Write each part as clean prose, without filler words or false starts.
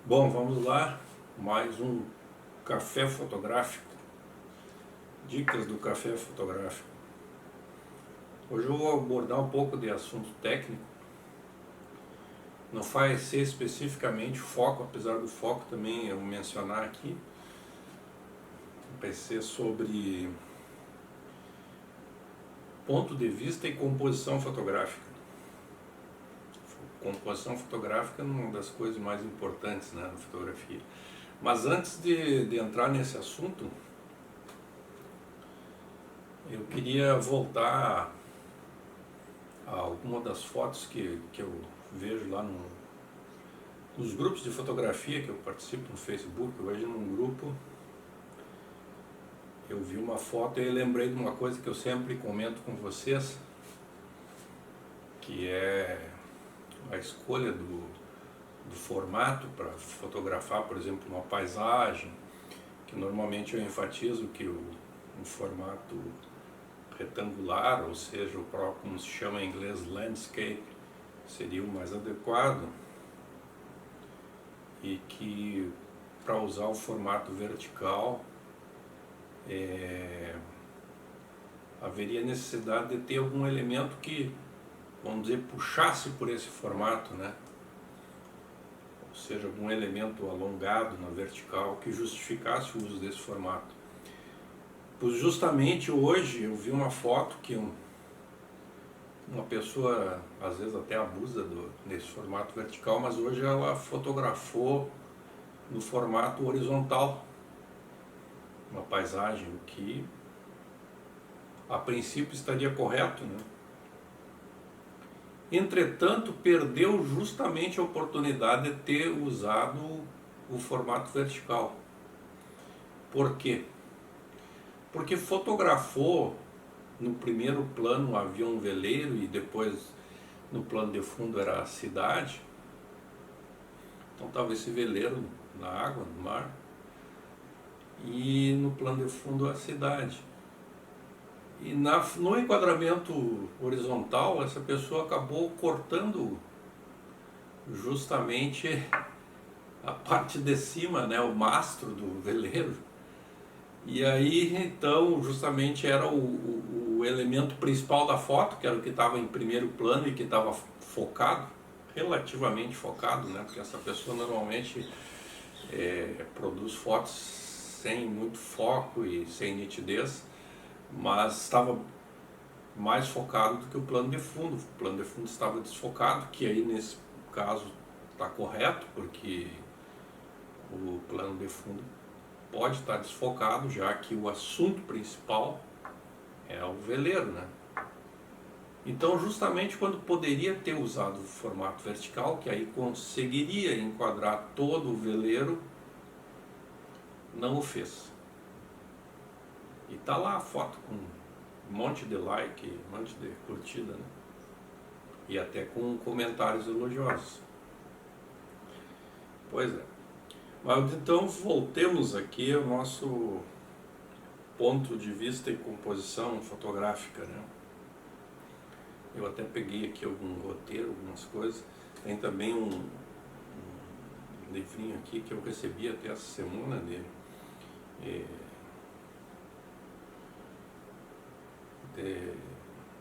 Bom, vamos lá, mais um café fotográfico, dicas do café fotográfico. Hoje eu vou abordar um pouco de assunto técnico, não vai ser especificamente foco, apesar do foco também eu mencionar aqui, vai ser sobre ponto de vista e composição fotográfica. Composição fotográfica é uma das coisas mais importantes, né, na fotografia. Mas antes de entrar nesse assunto, eu queria voltar a alguma das fotos que eu vejo lá nos grupos de fotografia que eu participo no Facebook. Hoje num grupo eu vi uma foto e lembrei de uma coisa que eu sempre comento com vocês, que é a escolha do formato para fotografar, por exemplo, uma paisagem, que normalmente eu enfatizo que um formato retangular, ou seja, o próprio, como se chama em inglês, landscape, seria o mais adequado, e que para usar o formato vertical haveria necessidade de ter algum elemento que, vamos dizer, puxasse por esse formato, né? Ou seja, algum elemento alongado na vertical que justificasse o uso desse formato. Pois justamente hoje eu vi uma foto que uma pessoa às vezes até abusa desse formato vertical, mas hoje ela fotografou no formato horizontal uma paisagem, o que a princípio estaria correto, né? Entretanto, perdeu justamente a oportunidade de ter usado o formato vertical. Por quê? Porque fotografou no primeiro plano um avião, um veleiro, e depois no plano de fundo era a cidade. Então estava esse veleiro na água, no mar, e no plano de fundo a cidade. E no enquadramento horizontal, essa pessoa acabou cortando justamente a parte de cima, né, o mastro do veleiro. E aí, então, justamente era o elemento principal da foto, que era o que estava em primeiro plano e que estava focado, relativamente focado, né, porque essa pessoa normalmente produz fotos sem muito foco e sem nitidez, mas estava mais focado do que o plano de fundo. O plano de fundo estava desfocado, que aí nesse caso está correto, porque o plano de fundo pode estar desfocado, já que o assunto principal é o veleiro, né? Então, justamente quando poderia ter usado o formato vertical, que aí conseguiria enquadrar todo o veleiro, não o fez. E tá lá a foto com um monte de like, um monte de curtida, né? E até com comentários elogiosos. Pois é. Mas então voltemos aqui ao nosso ponto de vista e composição fotográfica, né? Eu até peguei aqui algum roteiro, algumas coisas. Tem também um livrinho aqui que eu recebi até essa semana dele.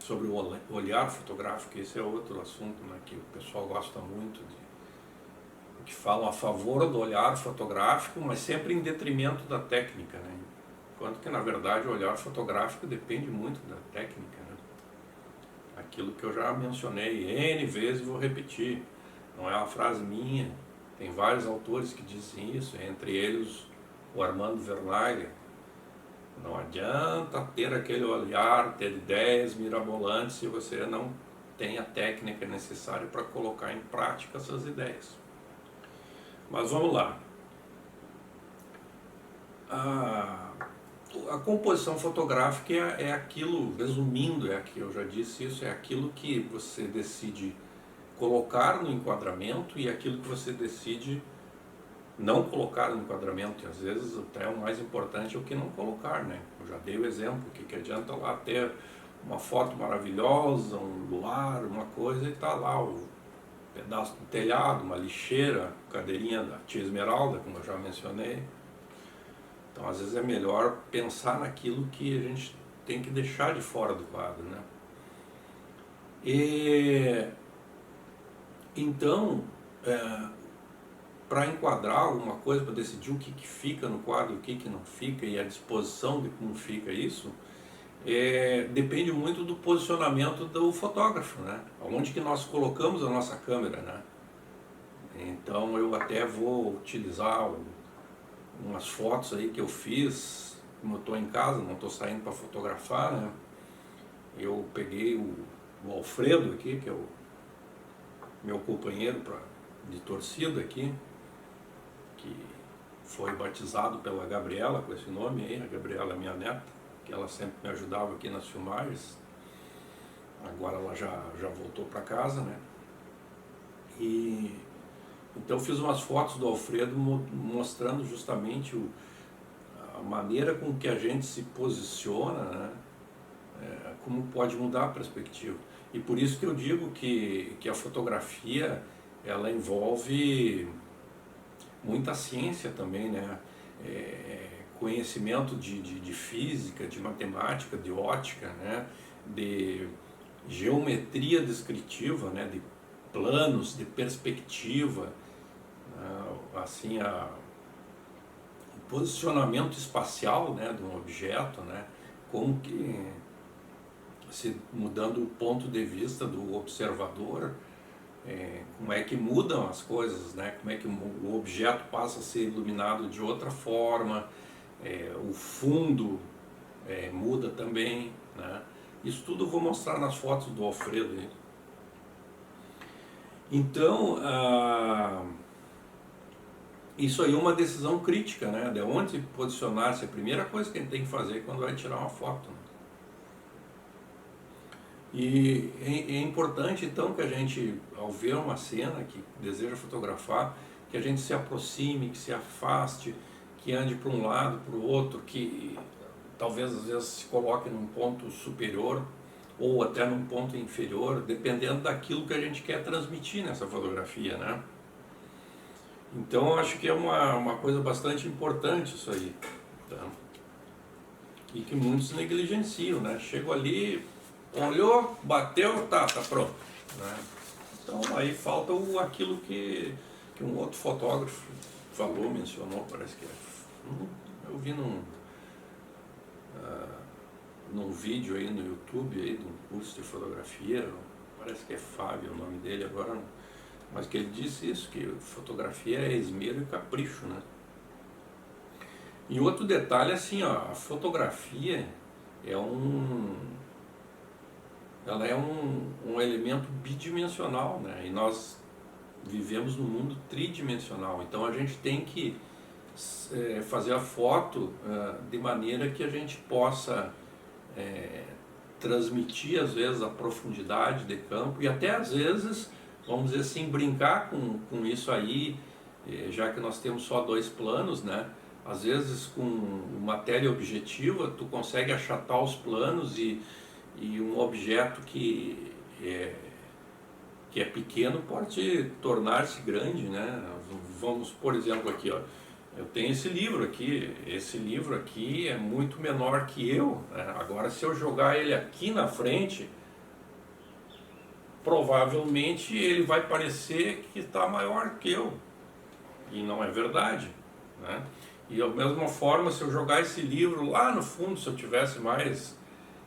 Sobre o olhar fotográfico. Esse é outro assunto, né, que o pessoal gosta muito que falam a favor do olhar fotográfico, mas sempre em detrimento da técnica, né? Enquanto que na verdade o olhar fotográfico depende muito da técnica, né? Aquilo que eu já mencionei N vezes, vou repetir, não é uma frase minha, tem vários autores que dizem isso, entre eles o Armando Vernaglia. Não adianta ter aquele olhar, ter ideias mirabolantes se você não tem a técnica necessária para colocar em prática essas ideias. Mas vamos lá. A composição fotográfica é aquilo, resumindo, eu já disse isso, é aquilo que você decide colocar no enquadramento e aquilo que você decide não colocar no enquadramento. E às vezes até o mais importante é o que não colocar, né? Eu já dei o exemplo, que adianta lá ter uma foto maravilhosa, um luar, uma coisa, e tá lá pedaço do telhado, uma lixeira, cadeirinha da tia Esmeralda, como eu já mencionei. Então, às vezes é melhor pensar naquilo que a gente tem que deixar de fora do quadro, né? E então, para enquadrar alguma coisa, para decidir o que fica no quadro, o que não fica e a disposição de como fica isso, depende muito do posicionamento do fotógrafo, né? Onde que nós colocamos a nossa câmera, né? Então eu até vou utilizar umas fotos aí que eu fiz, como eu estou em casa, não estou saindo para fotografar, né? Eu peguei o Alfredo aqui, que é o meu companheiro de torcida aqui, que foi batizado pela Gabriela com esse nome aí, a Gabriela é minha neta, que ela sempre me ajudava aqui nas filmagens. Agora ela já voltou para casa, né? E então eu fiz umas fotos do Alfredo mostrando justamente a maneira com que a gente se posiciona, né? Como pode mudar a perspectiva. E por isso que eu digo que a fotografia, ela envolve muita ciência também, né? Conhecimento de física, de matemática, de ótica, né? De geometria descritiva, né? De planos, de perspectiva, assim, o posicionamento espacial, né? De um objeto, né? Como que, se mudando o ponto de vista do observador, como é que mudam as coisas, né? Como é que o objeto passa a ser iluminado de outra forma, o fundo muda também, né? Isso tudo eu vou mostrar nas fotos do Alfredo aí. Então, isso aí é uma decisão crítica, né? De onde posicionar-se, a primeira coisa que a gente tem que fazer quando vai tirar uma foto, né? E é importante então que a gente, ao ver uma cena que deseja fotografar, que a gente se aproxime, que se afaste, que ande para um lado, para o outro, que talvez às vezes se coloque num ponto superior ou até num ponto inferior, dependendo daquilo que a gente quer transmitir nessa fotografia, né? Então eu acho que é uma coisa bastante importante isso aí, tá? E que muitos negligenciam, né? Chego ali, olhou, bateu, tá pronto, né? Então aí falta aquilo que um outro fotógrafo falou, mencionou, parece que eu vi num vídeo aí no YouTube aí de um curso de fotografia, parece que é Fábio o nome dele agora, mas que ele disse isso, que fotografia é esmero e capricho, né? E outro detalhe assim, ó, a fotografia ela é um elemento bidimensional, né? E nós vivemos num mundo tridimensional, então a gente tem que fazer a foto de maneira que a gente possa transmitir às vezes a profundidade de campo e até às vezes, vamos dizer assim, brincar com isso aí, já que nós temos só dois planos, né? Às vezes com matéria objetiva tu consegue achatar os planos e um objeto que é pequeno pode tornar-se grande, né? Vamos, por exemplo, aqui, ó, eu tenho esse livro aqui é muito menor que eu, né? Agora se eu jogar ele aqui na frente, provavelmente ele vai parecer que está maior que eu, e não é verdade, né? E da mesma forma, se eu jogar esse livro lá no fundo, se eu tivesse mais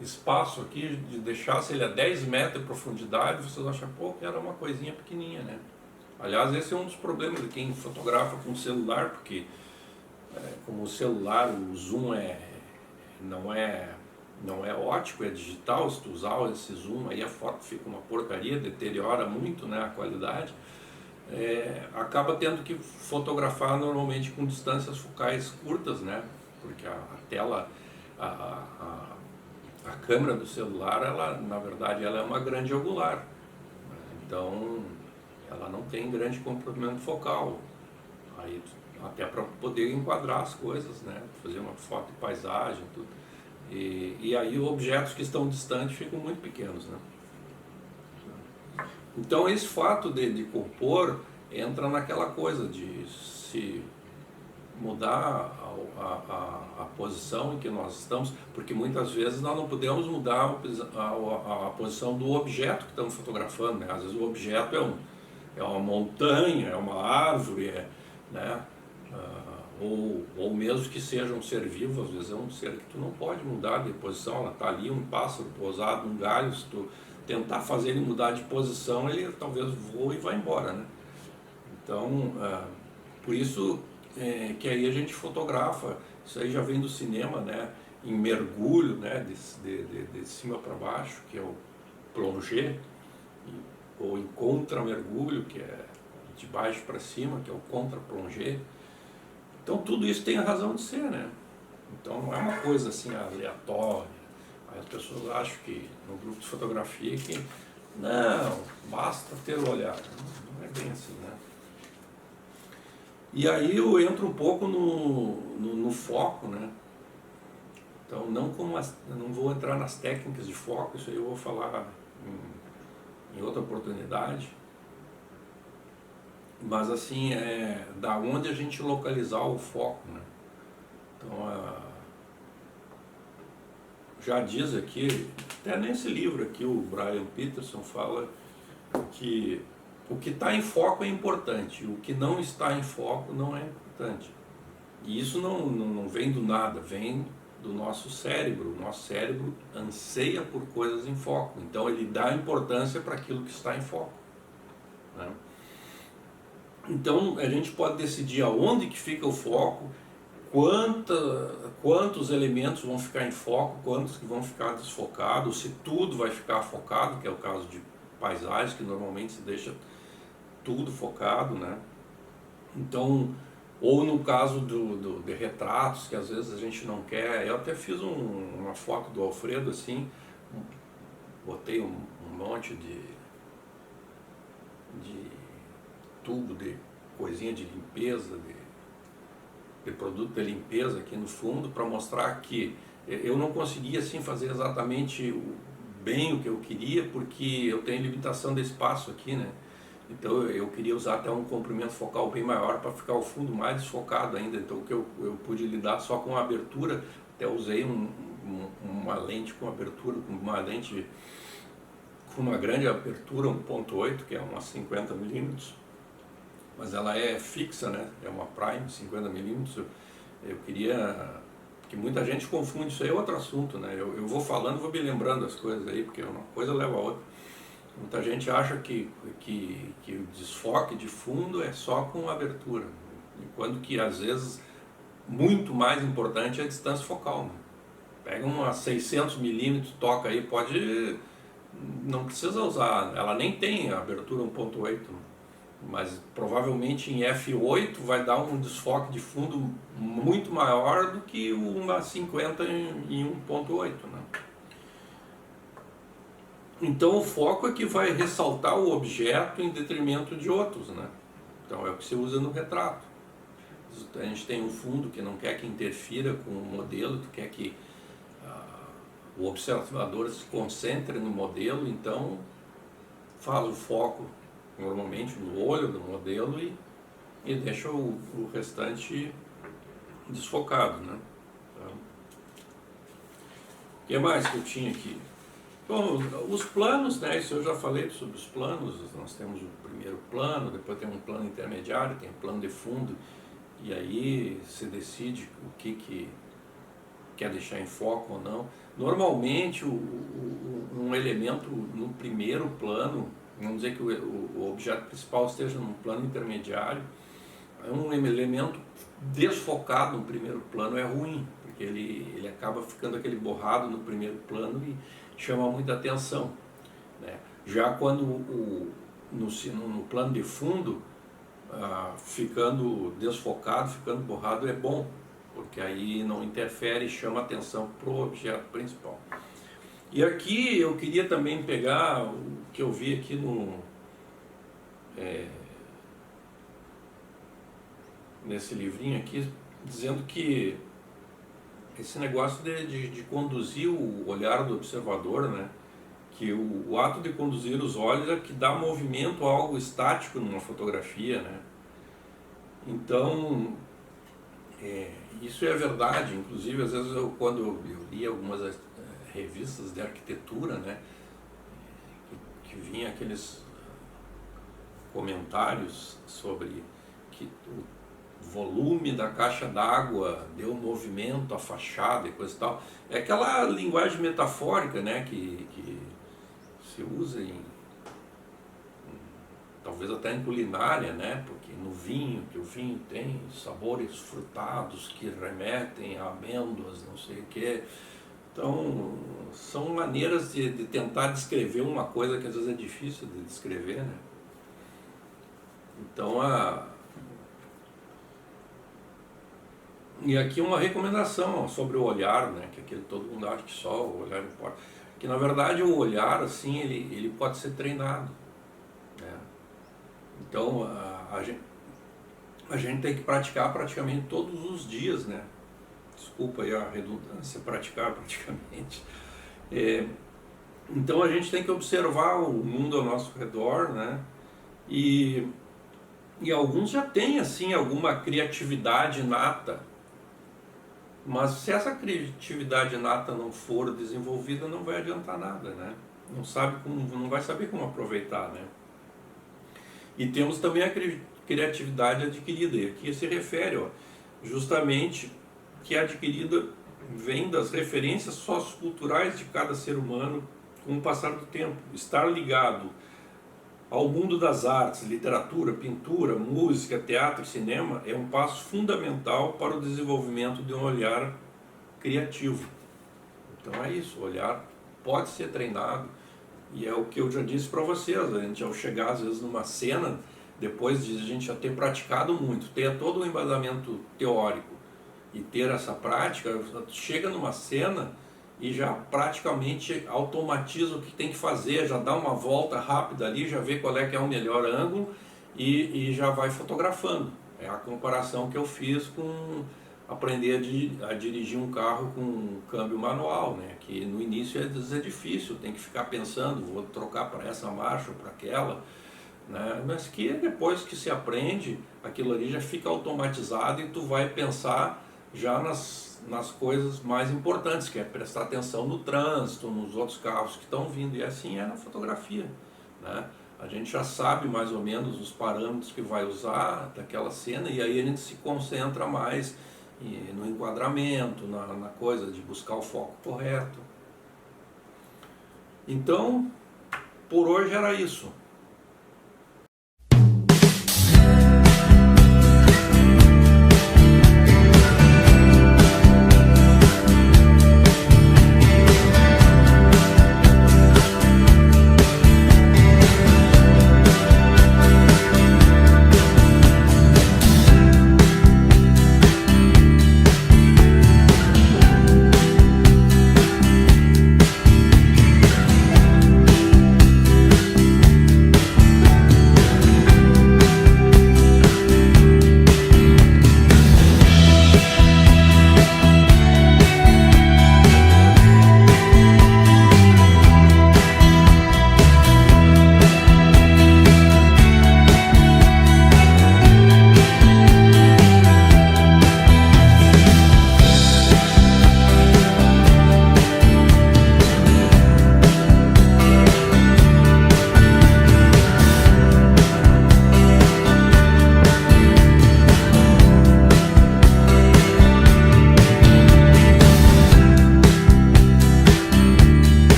espaço aqui, de deixasse ele a 10 metros de profundidade, vocês acham, pô, que era uma coisinha pequenininha, né? Aliás, esse é um dos problemas de quem fotografa com celular, porque como o celular, o zoom não é ótico, é digital. Se tu usar esse zoom aí, a foto fica uma porcaria, deteriora muito, né, a qualidade. Acaba tendo que fotografar normalmente com distâncias focais curtas, né? Porque a tela, a câmera do celular, ela, na verdade, ela é uma grande angular, então ela não tem grande comprimento focal, aí até para poder enquadrar as coisas, né? Fazer uma foto de paisagem, tudo. E aí objetos que estão distantes ficam muito pequenos, né? Então esse fato de compor entra naquela coisa de se mudar a posição em que nós estamos, porque muitas vezes nós não podemos mudar a posição do objeto que estamos fotografando, né? Às vezes o objeto é uma montanha, é uma árvore, né? Ou mesmo que seja um ser vivo, às vezes é um ser que tu não pode mudar de posição, ela está ali, um pássaro pousado num galho, se tu tentar fazer ele mudar de posição, ele talvez voe e vá embora, né? Então, por isso que aí a gente fotografa, isso aí já vem do cinema, né? Em mergulho, né? De cima para baixo, que é o plongé, ou em contra-mergulho, que é de baixo para cima, que é o contra-plongé. Então tudo isso tem a razão de ser, né? Então não é uma coisa assim aleatória. Aí as pessoas acham que no grupo de fotografia que não, basta ter o olhar. Não é bem assim, né? E aí eu entro um pouco no foco, né? Então não vou entrar nas técnicas de foco, isso aí eu vou falar em outra oportunidade. Mas assim, da onde a gente localizar o foco, né? Então, já diz aqui, até nesse livro aqui, o Brian Peterson fala que o que está em foco é importante, o que não está em foco não é importante. E isso não vem do nada, vem do nosso cérebro. O nosso cérebro anseia por coisas em foco, então ele dá importância para aquilo que está em foco, né? Então a gente pode decidir aonde que fica o foco, quantos elementos vão ficar em foco, quantos que vão ficar desfocados, se tudo vai ficar focado, que é o caso de paisagens, que normalmente se deixa tudo focado, né? Então, ou no caso de retratos, que às vezes a gente não quer. Eu até fiz uma foto do Alfredo assim, botei um monte de tubo de coisinha de limpeza, de produto de limpeza aqui no fundo, para mostrar que eu não conseguia assim fazer exatamente bem o que eu queria, porque eu tenho limitação de espaço aqui, né? Então eu queria usar até um comprimento focal bem maior para ficar o fundo mais desfocado ainda. Então o que eu pude lidar só com a abertura, até usei uma lente com abertura, com uma lente com uma grande abertura, 1.8, que é umas 50 milímetros, mas ela é fixa, né? É uma prime 50 milímetros. Eu queria, porque muita gente confunde, isso aí é outro assunto, né? Eu vou falando, vou me lembrando as coisas aí, porque uma coisa leva a outra. Muita gente acha que o desfoque de fundo é só com abertura, enquanto que às vezes muito mais importante é a distância focal, né? Pega uma 600 milímetros, toca aí, não precisa usar, ela nem tem a abertura 1.8, mas provavelmente em f8 vai dar um desfoque de fundo muito maior do que uma 50 em 1.8, né? Então o foco é que vai ressaltar o objeto em detrimento de outros, né? Então é o que se usa no retrato. A gente tem um fundo que não quer que interfira com o modelo, que quer que o observador se concentre no modelo, então faz o foco normalmente no olho do modelo e deixa o restante desfocado, né? Então, o que mais que eu tinha aqui? Bom, os planos, né? Isso eu já falei sobre os planos. Nós temos o primeiro plano, depois tem um plano intermediário, tem um plano de fundo, e aí se decide o que quer deixar em foco ou não. Normalmente um elemento no primeiro plano, vamos dizer que o objeto principal esteja num plano intermediário, um elemento desfocado no primeiro plano é ruim, porque ele acaba ficando aquele borrado no primeiro plano e chama muita atenção, né? Já quando no plano de fundo, ficando desfocado, ficando borrado é bom, porque aí não interfere e chama atenção para o objeto principal. E aqui eu queria também pegar o que eu vi aqui nesse livrinho aqui, dizendo que esse negócio de conduzir o olhar do observador, né, que o ato de conduzir os olhos é que dá movimento a algo estático numa fotografia, né? Então, isso é verdade. Inclusive, às vezes, quando eu li algumas revistas de arquitetura, né, que vinha aqueles comentários sobre que o volume da caixa d'água deu movimento à fachada e coisa e tal. É aquela linguagem metafórica, né, que se usa talvez até em culinária, né, porque no vinho, que o vinho tem sabores frutados que remetem a amêndoas, não sei o quê. Então, são maneiras de tentar descrever uma coisa que às vezes é difícil de descrever, né? Então, e aqui uma recomendação sobre o olhar, né? Que aquele todo mundo acha que só o olhar importa. Que na verdade o olhar, assim, ele pode ser treinado, né? Então, a gente tem que praticar praticamente todos os dias, né? Desculpa aí a redundância, praticar praticamente. Então a gente tem que observar o mundo ao nosso redor, né? E alguns já têm assim alguma criatividade inata, mas se essa criatividade inata não for desenvolvida, não vai adiantar nada, né? Não vai saber como aproveitar, né? E temos também a criatividade adquirida, e aqui se refere, ó, justamente que é adquirida vem das referências socioculturais de cada ser humano com o passar do tempo. Estar ligado ao mundo das artes, literatura, pintura, música, teatro e cinema é um passo fundamental para o desenvolvimento de um olhar criativo. Então é isso, o olhar pode ser treinado, e é o que eu já disse para vocês. A gente, ao chegar às vezes numa cena, depois de a gente já ter praticado muito, ter todo o embasamento teórico e ter essa prática, chega numa cena e já praticamente automatiza o que tem que fazer, já dá uma volta rápida ali, já vê qual é que é o melhor ângulo e já vai fotografando. É a comparação que eu fiz com aprender a dirigir um carro com câmbio manual, né? Que no início é difícil, tem que ficar pensando, vou trocar para essa marcha ou para aquela, né? Mas que depois que se aprende, aquilo ali já fica automatizado e tu vai pensar já nas coisas mais importantes, que é prestar atenção no trânsito, nos outros carros que estão vindo, e assim é na fotografia, né? A gente já sabe mais ou menos os parâmetros que vai usar daquela cena, e aí a gente se concentra mais no enquadramento, na coisa de buscar o foco correto. Então, por hoje era isso.